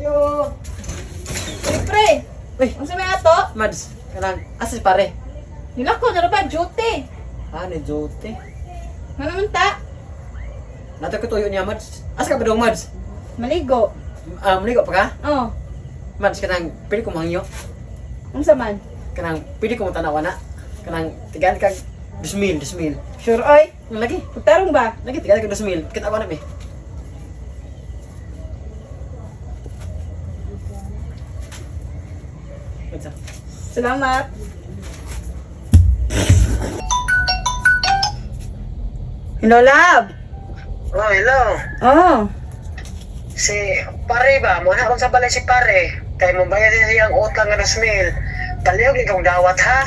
Yo. Pre, Uy, ang sabi ato? Mads, kanang asa si pare? Nilako na ba duty? Ni Jote. Ano naman ta? Nato ko tuyo niya, Mads. Asa ka ba daw, Mads? Maligo. Maligo pa ka? Oh, Mads, kanang pili ko mangyo. ang saman. Kanang pili ko matanawa na. Kanang tigaan kag 2,000. Sure oy. Lagi. Putarong ba? Lagi tigaan kag 2,000. Kita ako na mi. Mads. Salamat. Hello, love. Oh, hello. Oh, Si pare ba? Muna akong sa balay si pare. Kaya mo bayad din siyang utang nga 2,000. Palihog ikaw dawat ha?